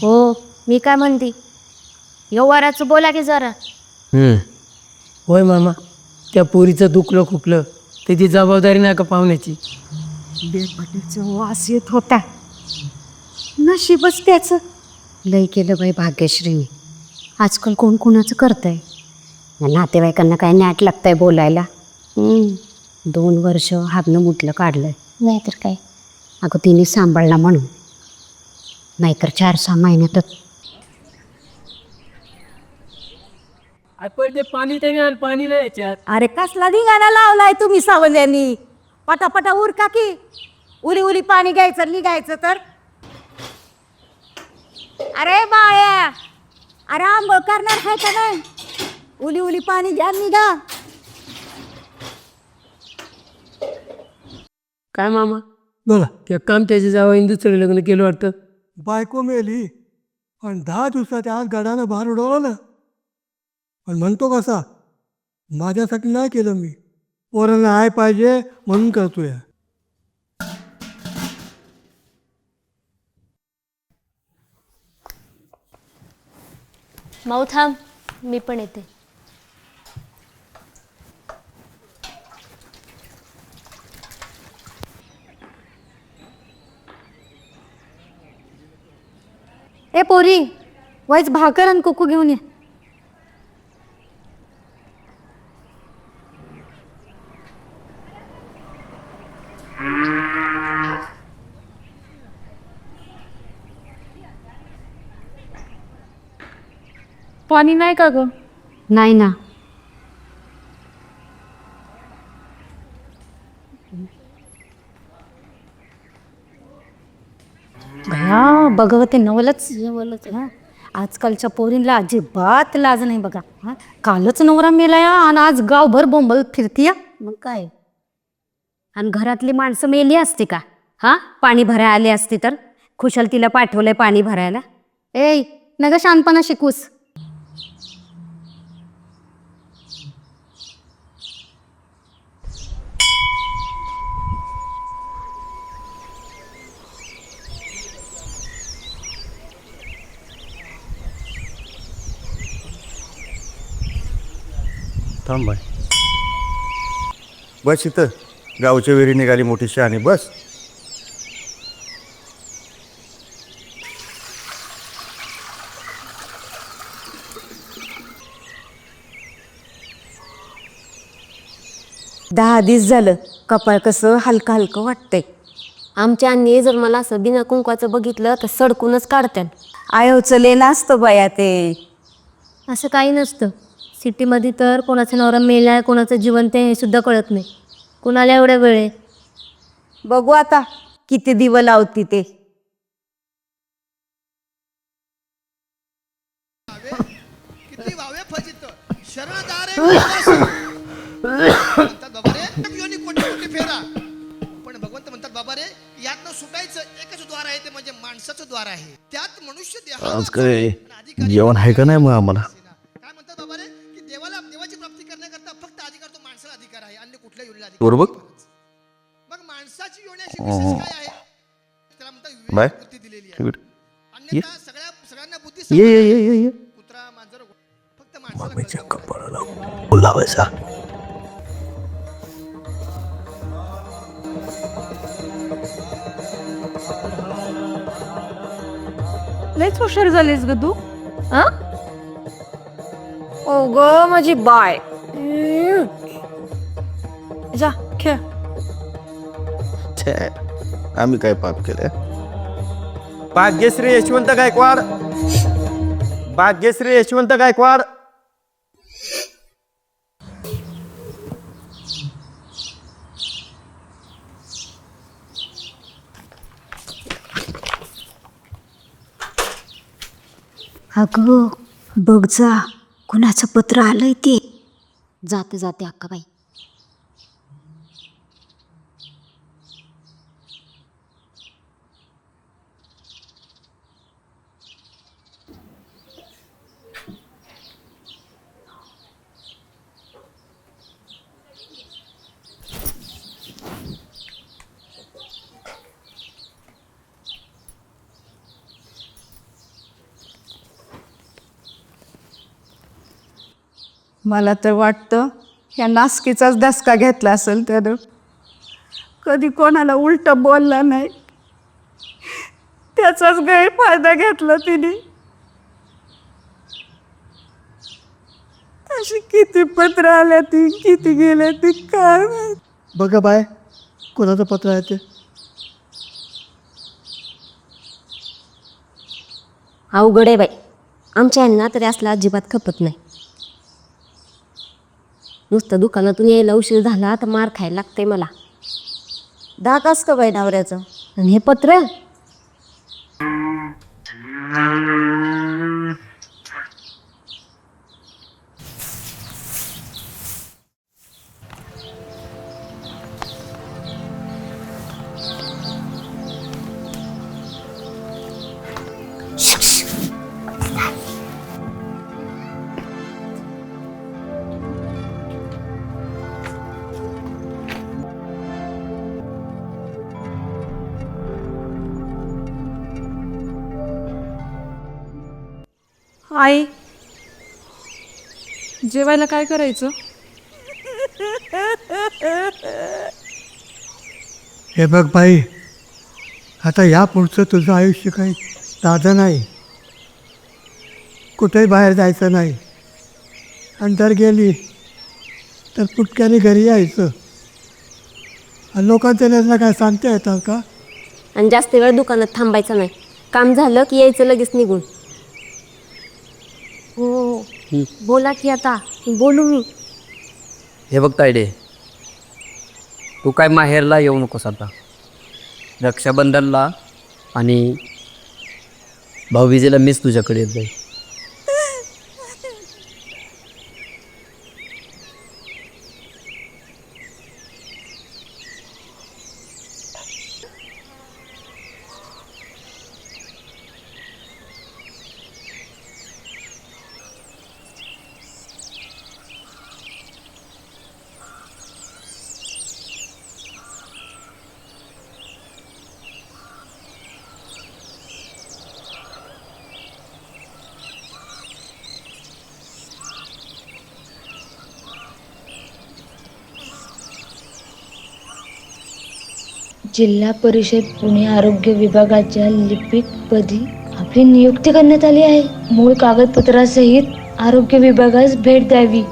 हो, मी काय म्हणते, व्यवहाराचं बोला की जरा. होय मामा, त्या पोरीचं दुखलं खुपलं त्याची जबाबदारी नाही का पाहुण्याची. बेटबटीचा वास येत होता. नशीबच त्याचं. लय केलं बाई भाग्यश्रीने. आजकाल कोण कोणाचं करतंय. नातेवाईकांना काय नॅट लागतंय बोलायला. 2 वर्ष हागणं मुठलं काढलंय. नाहीतर काय. अगं तिने सांभाळला म्हणून, नाहीतर 4-6 महिन्यातच. आपण ते पाणी ते घाल, पाणी नाही याच्यात. अरे कसला धिंगाणा लावलाय तुम्ही सावंत्यांनी. पटापटा उरका की. उली उली पाणी घ्यायचं निघायचं तर. अरे बाळ्या, अरे आंघोळ करणार आहे का नाही? उली उली पाणी घ्या निघा. काय मामा बोला, त्या काम त्याच्या जावं दुसरं लग्न केलं वाटतं. बायको मेली आणि 10 दिवसात आज गडानं बाहेर उडवलं ना. पण म्हणतो कसा, माझ्यासाठी नाही केलं मी, पोरांना आय पाहिजे म्हणून करतोय. माऊ थांब, मी पण येते. ए पोरी, वाईच भाकर आणि कुकू घेऊन ये. पाणी नाही का ग? नाही ना. भया बघवते नवलच. आजकालच्या पोरींला अजिबात लाज नाही बघा. कालच नवरा मेलाय आणि आज गावभर बोंबल फिरतीया. मग काय. आणि घरातली माणसं मेली असती का? पाणी भरायला आली असती तर खुशाल तिला पाठवलंय पाणी भरायला. ए नग शानपणा शिकूस. थांब बाय, बस इथं. गावच्या वेरी निघाली मोठी शहाणी, बस. दहा दिवस झालं कपाळ कसं हलकं हलकं वाटतंय. आमच्या अन्नी जर मला असं बिना कुंकवाचं बघितलं तर सडकूनच काढत्यान. आयोचले नसतं बया ते. असं काही नसतं. सिटीमध्ये तर कोणाचा नवरा मेलाय कोणाचं जिवंत आहे हे सुद्धा कळत नाही. कुणाला एवढ्या वेळ आहे? बघू आता किती दिवं लावती ते. किती वावे फजित शरणदारे म्हणतात बाबा रे, योनी कोटी कोटी फेरा. पण भगवंत म्हणतात बाबा रे, यातनं सुटायचं एकच द्वार आहे, ते म्हणजे माणसाचं द्वार आहे. त्यात मनुष्य देहा आज काय जेवण आहे का नाही मग आम्हाला? काय म्हणतात बाबा रे, की देवाला देवाची प्राप्ती करण्याकरता फक्त अधिकार तो माणसाला अधिकार आहे, अन्य कुठल्या योनीला अधिकार बरोबर. मग माणसाची योनी अशी विशेष काय आहे? त्याला म्हणतात बाय. बुद्धी दिलेली आहे. अन्यथा सगळ्यांना बुद्धी ये समान ये आहे. ये ये कुत्रा मांजर फक्त माणसाला मम्मीच्या कळतं. कपाळाला बोलावायचा. लयच हुशार झालीस ग तू. ओ ग माझी बाय. जा खेळ. छे, आम्ही काय पाप केलं? भाग्यश्री यशवंत गायकवाड, भाग्यश्री यशवंत गायकवाड. अगं बघ जा, कुणाचं पत्र आलंय ते. जाते जाते अक्काबाई. मला तर वाटतं ह्या नासकीचाच धसका घेतला असेल त्यानं. कधी कोणाला उलटं बोलला नाही, त्याचाच गैरफायदा घेतला तिने. अशी किती पत्र आल्या ती, किती गेल्या ती, काय माहित. बघा बाय, कोणाचं पत्र आहे ते. अवघड आहे बाई, आमच्या यांना तरी असला अजिबात खपत नाही. नुसतं दुकानातून यायला उशीर झाला तर मार खायला लागतंय मला. धाकास का बाई नवऱ्याचं. आणि हे पत्र आई, जेवायला काय करायचं? हे बघ बाई, आता या पुढचं तुझं आयुष्य काही साधं नाही. कुठेही बाहेर जायचं नाही, आणि जर गेली तर पुटक्याने घरी यायचं. आणि लोकांच्या नजरा काय सांगता येतात का? आणि जास्त वेळ दुकानात थांबायचं नाही. काम झालं की यायचं लगेच निघून. हो, बोला की आता. बोलू मी. हे बघ तायडे, तू काय माहेरला येऊ नकोस आता. रक्षाबंधनला आणि भाऊबीजेला मीच तुझ्याकडे येत जाईल. जिल्हा परिषद पुणे आरोग्य विभागाच्या लिपिकपदी आपली नियुक्ती करण्यात आली आहे. मूळ कागदपत्रासहित आरोग्य विभागास भेट द्यावी.